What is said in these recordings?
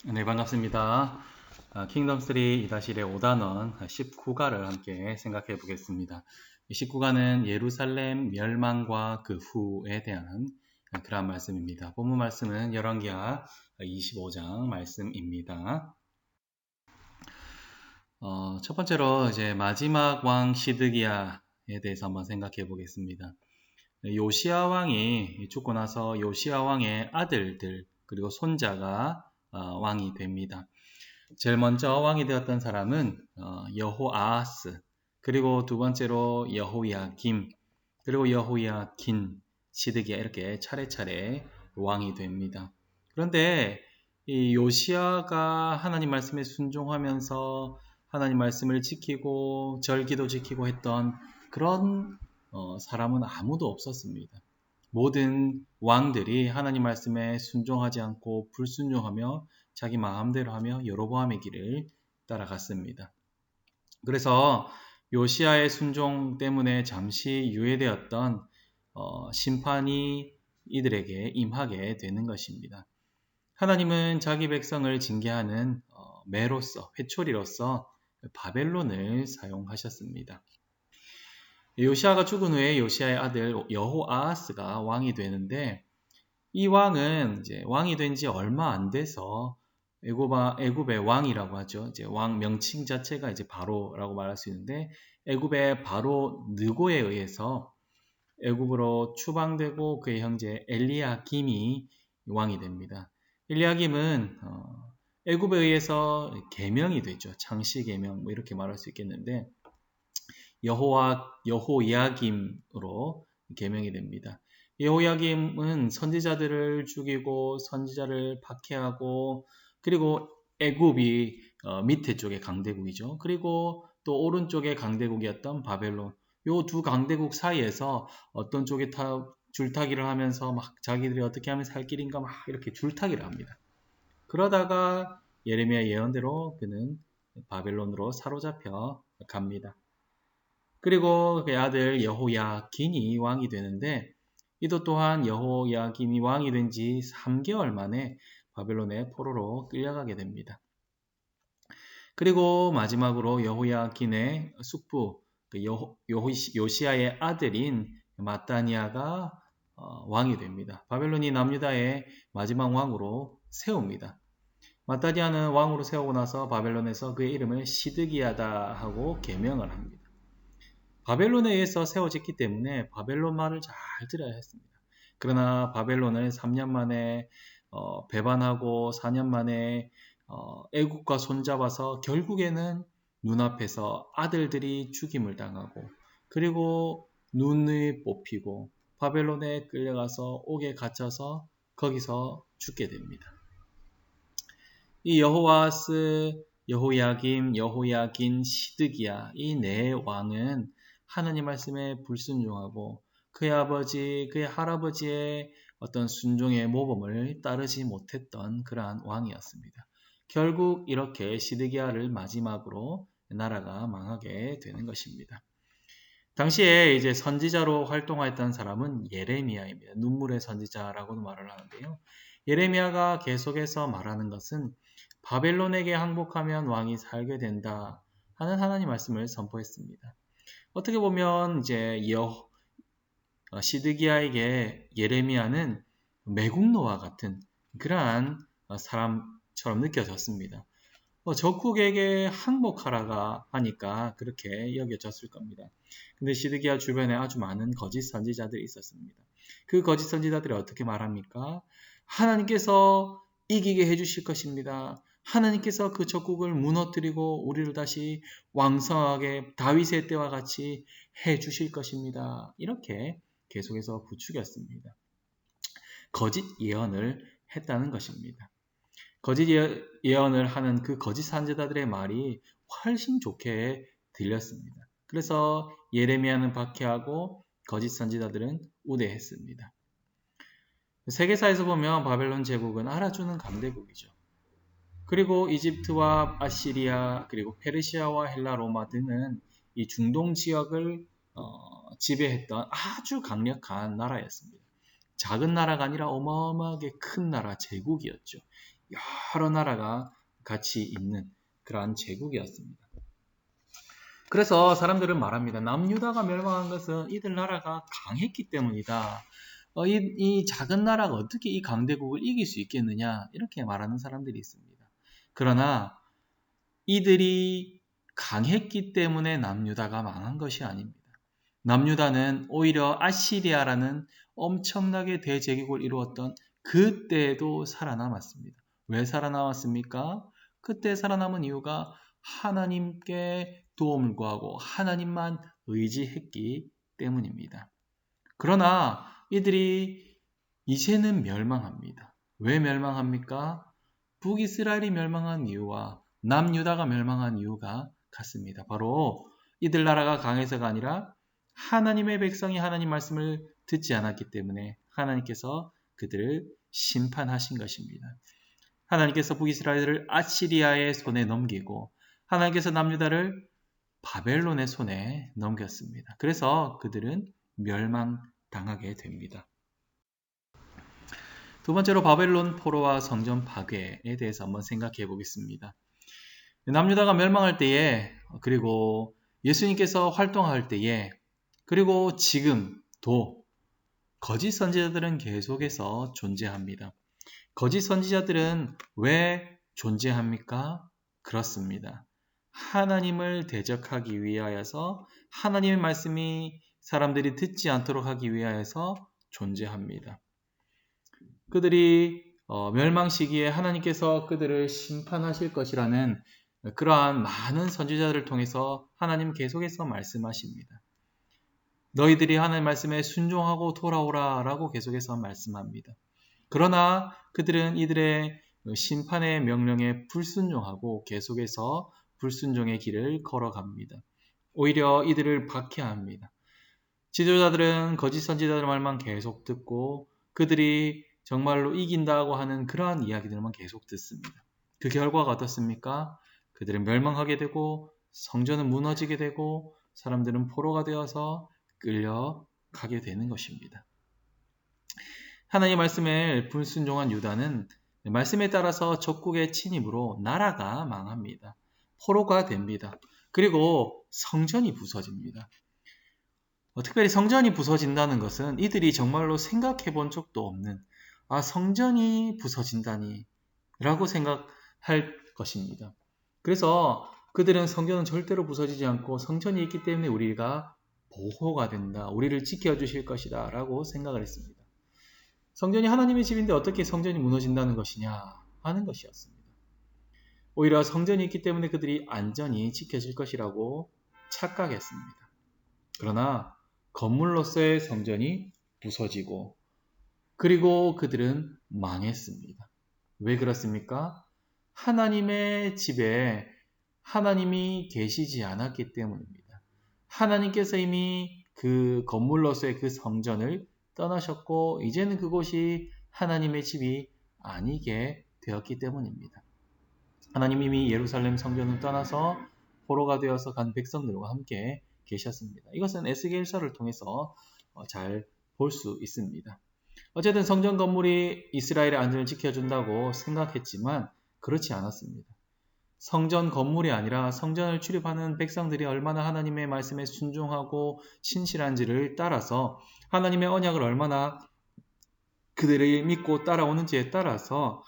네, 반갑습니다. 킹덤3 2-1의 5단원 19가를 함께 생각해 보겠습니다. 19가는 예루살렘 멸망과 그 후에 대한 그러한 말씀입니다. 본문 말씀은 열왕기하 25장 말씀입니다. 첫 번째로 이제 마지막 왕 시드기야에 대해서 한번 생각해 보겠습니다. 요시야 왕이 죽고 나서 요시야 왕의 아들들 그리고 손자가 왕이 됩니다. 제일 먼저 왕이 되었던 사람은 여호아하스, 그리고 두 번째로 여호야김, 그리고 여호야긴, 시드기야 이렇게 차례차례 왕이 됩니다. 그런데 이 요시야가 하나님 말씀에 순종하면서 하나님 말씀을 지키고 절기도 지키고 했던 그런 사람은 아무도 없었습니다. 모든 왕들이 하나님 말씀에 순종하지 않고 불순종하며 자기 마음대로 하며 여로보암의 길을 따라갔습니다. 그래서 요시야의 순종 때문에 잠시 유예되었던 심판이 이들에게 임하게 되는 것입니다. 하나님은 자기 백성을 징계하는 매로서, 회초리로서 바벨론을 사용하셨습니다. 요시야가 죽은 후에 요시야의 아들 여호아하스가 왕이 되는데, 이 왕은 이제 왕이 된 지 얼마 안 돼서 애굽의 왕이라고 하죠. 이제 왕 명칭 자체가 이제 바로라고 말할 수 있는데, 애굽의 바로 느고에 의해서 애굽으로 추방되고 그의 형제 엘리야김이 왕이 됩니다. 엘리야김은 애굽에 의해서 계명이 되죠. 창시 계명 뭐 이렇게 말할 수 있겠는데, 여호야김으로 계명이 됩니다. 여호야김은 선지자들을 죽이고 선지자를 박해하고, 그리고 애굽이 밑에 쪽의 강대국이죠. 그리고 또 오른쪽의 강대국이었던 바벨론, 요 두 강대국 사이에서 어떤 쪽에 줄타기를 하면서 막 자기들이 어떻게 하면 살 길인가 막 이렇게 줄타기를 합니다. 그러다가 예레미야 예언대로 그는 바벨론으로 사로잡혀 갑니다. 그리고 그의 아들 여호야긴이 왕이 되는데, 이도 또한 여호야긴이 왕이 된 지 3개월 만에 바벨론의 포로로 끌려가게 됩니다. 그리고 마지막으로 여호야긴의 숙부 요시야의 아들인 마따니아가 왕이 됩니다. 바벨론이 남유다의 마지막 왕으로 세웁니다. 마따니아는 왕으로 세우고 나서 바벨론에서 그의 이름을 시드기야다 하고 계명을 합니다. 바벨론에 의해서 세워졌기 때문에 바벨론 말을 잘 들어야 했습니다. 그러나 바벨론을 3년 만에 배반하고 4년 만에 애국과 손잡아서 결국에는 눈앞에서 아들들이 죽임을 당하고, 그리고 눈이 뽑히고 바벨론에 끌려가서 옥에 갇혀서 거기서 죽게 됩니다. 이 여호아스, 여호야김, 여호야긴, 시드기야 이 네 왕은 하나님 말씀에 불순종하고 그의 아버지, 그의 할아버지의 어떤 순종의 모범을 따르지 못했던 그러한 왕이었습니다. 결국 이렇게 시드기야를 마지막으로 나라가 망하게 되는 것입니다. 당시에 이제 선지자로 활동했던 사람은 예레미야입니다. 눈물의 선지자라고도 말을 하는데요. 예레미야가 계속해서 말하는 것은 바벨론에게 항복하면 왕이 살게 된다 하는 하나님 말씀을 선포했습니다. 어떻게 보면 이제 시드기야에게 예레미야는 매국노와 같은 그러한 사람처럼 느껴졌습니다. 적국에게 항복하라가 하니까 그렇게 여겨졌을 겁니다. 근데 시드기야 주변에 아주 많은 거짓 선지자들이 있었습니다. 그 거짓 선지자들이 어떻게 말합니까? 하나님께서 이기게 해주실 것입니다. 하나님께서 그 적국을 무너뜨리고 우리를 다시 왕성하게 다윗의 때와 같이 해주실 것입니다. 이렇게 계속해서 부추겼습니다. 거짓 예언을 했다는 것입니다. 거짓 예언을 하는 그 거짓 선지자들의 말이 훨씬 좋게 들렸습니다. 그래서 예레미야는 박해하고 거짓 선지자들은 우대했습니다. 세계사에서 보면 바벨론 제국은 알아주는 강대국이죠. 그리고 이집트와 아시리아, 그리고 페르시아와 헬라, 로마 등은 이 중동 지역을 지배했던 아주 강력한 나라였습니다. 작은 나라가 아니라 어마어마하게 큰 나라, 제국이었죠. 여러 나라가 같이 있는 그러한 제국이었습니다. 그래서 사람들은 말합니다. 남유다가 멸망한 것은 이들 나라가 강했기 때문이다. 이 작은 나라가 어떻게 이 강대국을 이길 수 있겠느냐, 이렇게 말하는 사람들이 있습니다. 그러나 이들이 강했기 때문에 남유다가 망한 것이 아닙니다. 남유다는 오히려 아시리아라는 엄청나게 대제국을 이루었던 그때에도 살아남았습니다. 왜 살아남았습니까? 그때 살아남은 이유가 하나님께 도움을 구하고 하나님만 의지했기 때문입니다. 그러나 이들이 이제는 멸망합니다. 왜 멸망합니까? 북이스라엘이 멸망한 이유와 남유다가 멸망한 이유가 같습니다. 바로 이들 나라가 강해서가 아니라 하나님의 백성이 하나님 말씀을 듣지 않았기 때문에 하나님께서 그들을 심판하신 것입니다. 하나님께서 북이스라엘을 아시리아의 손에 넘기고 하나님께서 남유다를 바벨론의 손에 넘겼습니다. 그래서 그들은 멸망당하게 됩니다. 두 번째로 바벨론 포로와 성전 파괴에 대해서 한번 생각해 보겠습니다. 남유다가 멸망할 때에, 그리고 예수님께서 활동할 때에, 그리고 지금도 거짓 선지자들은 계속해서 존재합니다. 거짓 선지자들은 왜 존재합니까? 그렇습니다. 하나님을 대적하기 위하여서, 하나님의 말씀이 사람들이 듣지 않도록 하기 위하여서 존재합니다. 그들이 멸망 시기에 하나님께서 그들을 심판하실 것이라는 그러한 많은 선지자들을 통해서 하나님 계속해서 말씀하십니다. 너희들이 하나님 말씀에 순종하고 돌아오라 라고 계속해서 말씀합니다. 그러나 그들은 이들의 심판의 명령에 불순종하고 계속해서 불순종의 길을 걸어갑니다. 오히려 이들을 박해합니다. 지도자들은 거짓 선지자들 말만 계속 듣고 그들이 정말로 이긴다고 하는 그러한 이야기들만 계속 듣습니다. 그 결과가 어떻습니까? 그들은 멸망하게 되고 성전은 무너지게 되고 사람들은 포로가 되어서 끌려가게 되는 것입니다. 하나님의 말씀에 불순종한 유다는 말씀에 따라서 적국의 침입으로 나라가 망합니다. 포로가 됩니다. 그리고 성전이 부서집니다. 특별히 성전이 부서진다는 것은 이들이 정말로 생각해 본 적도 없는 성전이 부서진다니 라고 생각할 것입니다. 그래서 그들은 성전은 절대로 부서지지 않고 성전이 있기 때문에 우리가 보호가 된다, 우리를 지켜주실 것이다 라고 생각을 했습니다. 성전이 하나님의 집인데 어떻게 성전이 무너진다는 것이냐 하는 것이었습니다. 오히려 성전이 있기 때문에 그들이 안전히 지켜질 것이라고 착각했습니다. 그러나 건물로서의 성전이 부서지고 그리고 그들은 망했습니다. 왜 그렇습니까? 하나님의 집에 하나님이 계시지 않았기 때문입니다. 하나님께서 이미 그 건물로서의 그 성전을 떠나셨고 이제는 그곳이 하나님의 집이 아니게 되었기 때문입니다. 하나님이 이미 예루살렘 성전을 떠나서 포로가 되어서 간 백성들과 함께 계셨습니다. 이것은 에스겔서를 통해서 잘 볼 수 있습니다. 어쨌든 성전 건물이 이스라엘의 안전을 지켜준다고 생각했지만 그렇지 않았습니다. 성전 건물이 아니라 성전을 출입하는 백성들이 얼마나 하나님의 말씀에 순종하고 신실한지를 따라서 하나님의 언약을 얼마나 그들이 믿고 따라오는지에 따라서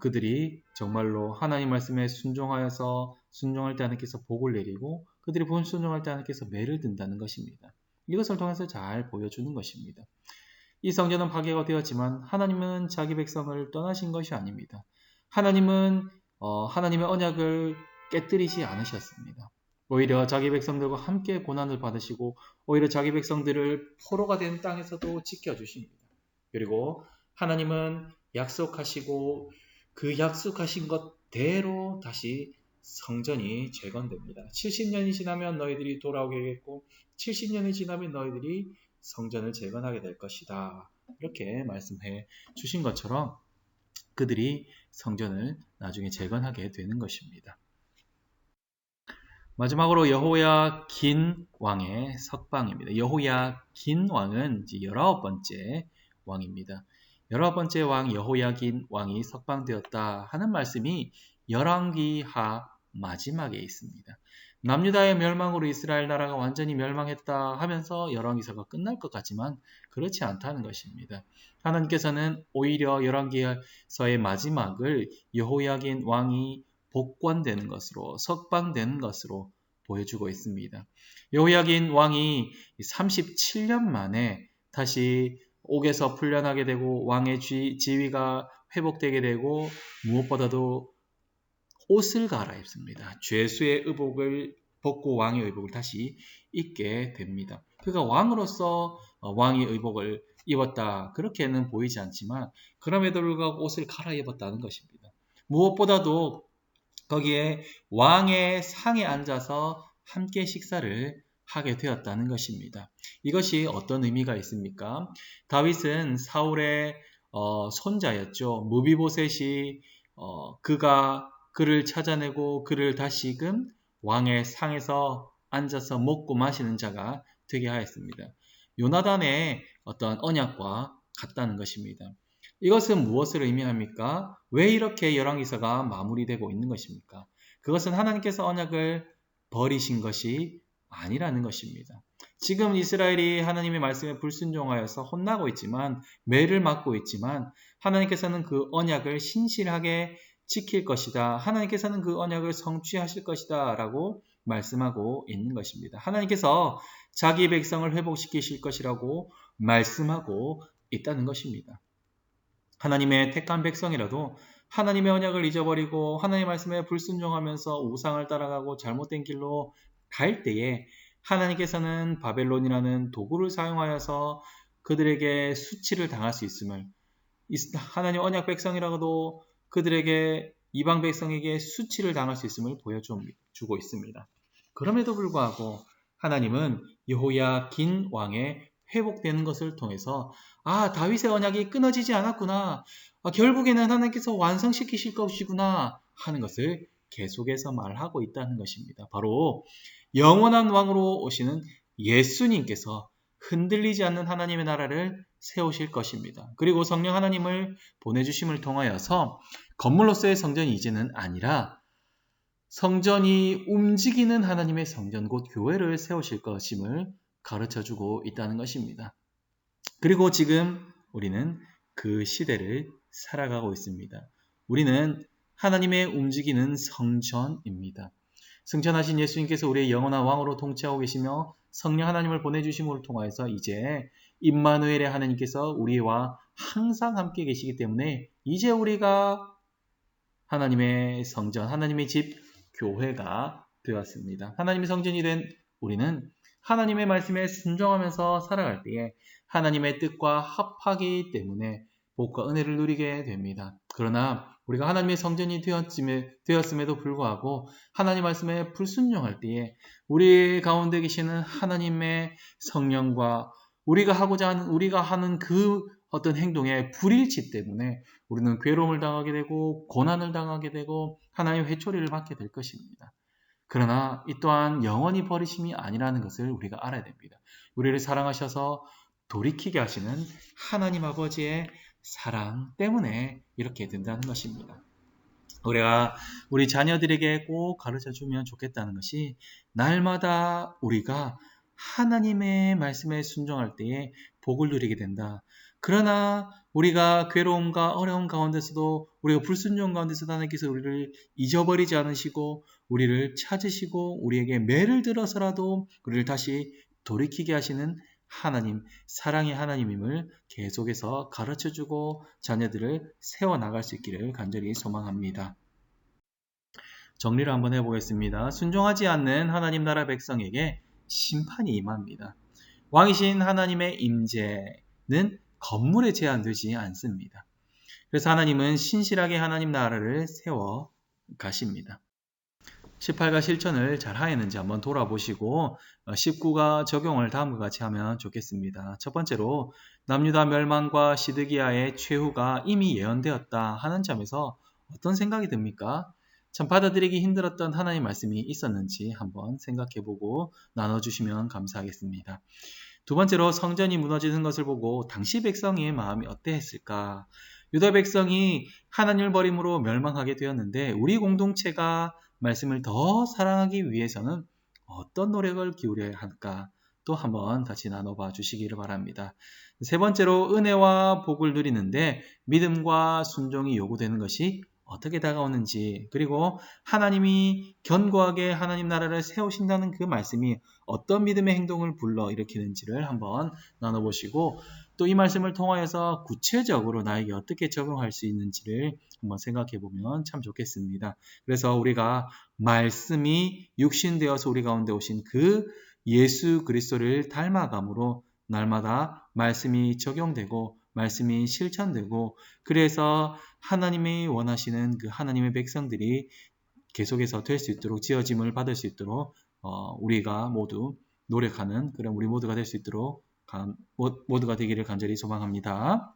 그들이 정말로 하나님 말씀에 순종하여서 순종할 때 하나님께서 복을 내리고 그들이 불순종할 때 하나님께서 매를 든다는 것입니다. 이것을 통해서 잘 보여주는 것입니다. 이 성전은 파괴가 되었지만 하나님은 자기 백성을 떠나신 것이 아닙니다. 하나님은 하나님의 언약을 깨뜨리지 않으셨습니다. 오히려 자기 백성들과 함께 고난을 받으시고 오히려 자기 백성들을 포로가 된 땅에서도 지켜주십니다. 그리고 하나님은 약속하시고 그 약속하신 것대로 다시 성전이 재건됩니다. 70년이 지나면 너희들이 돌아오겠고 70년이 지나면 너희들이 성전을 재건하게 될 것이다. 이렇게 말씀해 주신 것처럼 그들이 성전을 나중에 재건하게 되는 것입니다. 마지막으로 여호야긴 왕의 석방입니다. 여호야긴 왕은 19번째 왕입니다. 여러 번째 왕 여호야긴 왕이 석방되었다 하는 말씀이 열왕기하 마지막에 있습니다. 남유다의 멸망으로 이스라엘 나라가 완전히 멸망했다 하면서 열왕기서가 끝날 것 같지만 그렇지 않다는 것입니다. 하나님께서는 오히려 열왕기서의 마지막을 여호야긴 왕이 복권되는 것으로 석방되는 것으로 보여주고 있습니다. 여호야긴 왕이 37년 만에 다시 옥에서 풀려나게 되고 왕의 지위가 회복되게 되고 무엇보다도 옷을 갈아입습니다. 죄수의 의복을 벗고 왕의 의복을 다시 입게 됩니다. 그가 왕으로서 왕의 의복을 입었다 그렇게는 보이지 않지만 그럼에도 불구하고 옷을 갈아입었다는 것입니다. 무엇보다도 거기에 왕의 상에 앉아서 함께 식사를 하게 되었다는 것입니다. 이것이 어떤 의미가 있습니까? 다윗은 사울의 손자였죠. 무비보셋이 그가 그를 찾아내고 그를 다시금 왕의 상에서 앉아서 먹고 마시는 자가 되게 하였습니다. 요나단의 어떤 언약과 같다는 것입니다. 이것은 무엇을 의미합니까? 왜 이렇게 열왕기서가 마무리되고 있는 것입니까? 그것은 하나님께서 언약을 버리신 것이 아니라는 것입니다. 지금 이스라엘이 하나님의 말씀에 불순종하여서 혼나고 있지만 매를 맞고 있지만 하나님께서는 그 언약을 신실하게 지킬 것이다. 하나님께서는 그 언약을 성취하실 것이다 라고 말씀하고 있는 것입니다. 하나님께서 자기 백성을 회복시키실 것이라고 말씀하고 있다는 것입니다. 하나님의 택한 백성이라도 하나님의 언약을 잊어버리고 하나님의 말씀에 불순종하면서 우상을 따라가고 잘못된 길로 갈 때에 하나님께서는 바벨론이라는 도구를 사용하여서 그들에게 수치를 당할 수 있음을, 하나님 언약 백성이라고도 그들에게 이방 백성에게 수치를 당할 수 있음을 보여주고 있습니다. 그럼에도 불구하고 하나님은 여호야긴 왕의 회복되는 것을 통해서 다윗의 언약이 끊어지지 않았구나. 결국에는 하나님께서 완성시키실 것이구나 하는 것을 계속해서 말하고 있다는 것입니다. 바로 영원한 왕으로 오시는 예수님께서 흔들리지 않는 하나님의 나라를 세우실 것입니다. 그리고 성령 하나님을 보내주심을 통하여서 건물로서의 성전이 이제는 아니라 성전이 움직이는 하나님의 성전 곧 교회를 세우실 것임을 가르쳐주고 있다는 것입니다. 그리고 지금 우리는 그 시대를 살아가고 있습니다. 우리는 하나님의 움직이는 성전입니다. 승천하신 예수님께서 우리의 영원한 왕으로 통치하고 계시며 성령 하나님을 보내주심을 통하여서 이제 임마누엘의 하나님께서 우리와 항상 함께 계시기 때문에 이제 우리가 하나님의 성전, 하나님의 집, 교회가 되었습니다. 하나님의 성전이 된 우리는 하나님의 말씀에 순종하면서 살아갈 때에 하나님의 뜻과 합하기 때문에 복과 은혜를 누리게 됩니다. 그러나 우리가 하나님의 성전이 되었음에도 불구하고 하나님 말씀에 불순종할 때에 우리 가운데 계시는 하나님의 성령과 우리가 하는 그 어떤 행동의 불일치 때문에 우리는 괴로움을 당하게 되고 고난을 당하게 되고 하나님의 회초리를 받게 될 것입니다. 그러나 이 또한 영원히 버리심이 아니라는 것을 우리가 알아야 됩니다. 우리를 사랑하셔서 돌이키게 하시는 하나님 아버지의 사랑 때문에 이렇게 된다는 것입니다. 우리가 우리 자녀들에게 꼭 가르쳐주면 좋겠다는 것이 날마다 우리가 하나님의 말씀에 순종할 때에 복을 누리게 된다. 그러나 우리가 괴로움과 어려움 가운데서도 우리가 불순종 가운데서도 하나님께서 우리를 잊어버리지 않으시고 우리를 찾으시고 우리에게 매를 들어서라도 우리를 다시 돌이키게 하시는 하나님, 사랑의 하나님임을 계속해서 가르쳐주고 자녀들을 세워나갈 수 있기를 간절히 소망합니다. 정리를 한번 해보겠습니다. 순종하지 않는 하나님 나라 백성에게 심판이 임합니다. 왕이신 하나님의 임재는 건물에 제한되지 않습니다. 그래서 하나님은 신실하게 하나님 나라를 세워 가십니다. 18가 실천을 잘 하였는지 한번 돌아보시고 19가 적용을 다음과 같이 하면 좋겠습니다. 첫 번째로 남유다 멸망과 시드기야의 최후가 이미 예언되었다 하는 점에서 어떤 생각이 듭니까? 참 받아들이기 힘들었던 하나님 말씀이 있었는지 한번 생각해보고 나눠주시면 감사하겠습니다. 두 번째로 성전이 무너지는 것을 보고 당시 백성의 마음이 어떠했을까? 유다 백성이 하나님을 버림으로 멸망하게 되었는데 우리 공동체가 말씀을 더 사랑하기 위해서는 어떤 노력을 기울여야 할까? 또 한번 같이 나눠봐 주시기를 바랍니다. 세 번째로 은혜와 복을 누리는데 믿음과 순종이 요구되는 것이 어떻게 다가오는지, 그리고 하나님이 견고하게 하나님 나라를 세우신다는 그 말씀이 어떤 믿음의 행동을 불러일으키는지를 한번 나눠보시고, 또 이 말씀을 통하여서 구체적으로 나에게 어떻게 적용할 수 있는지를 한번 생각해 보면 참 좋겠습니다. 그래서 우리가 말씀이 육신되어서 우리 가운데 오신 그 예수 그리스도를 닮아감으로 날마다 말씀이 적용되고 말씀이 실천되고, 그래서 하나님이 원하시는 그 하나님의 백성들이 계속해서 될 수 있도록, 지어짐을 받을 수 있도록 우리가 모두 노력하는 그런 우리 모두가 될 수 있도록 모두가 되기를 간절히 소망합니다.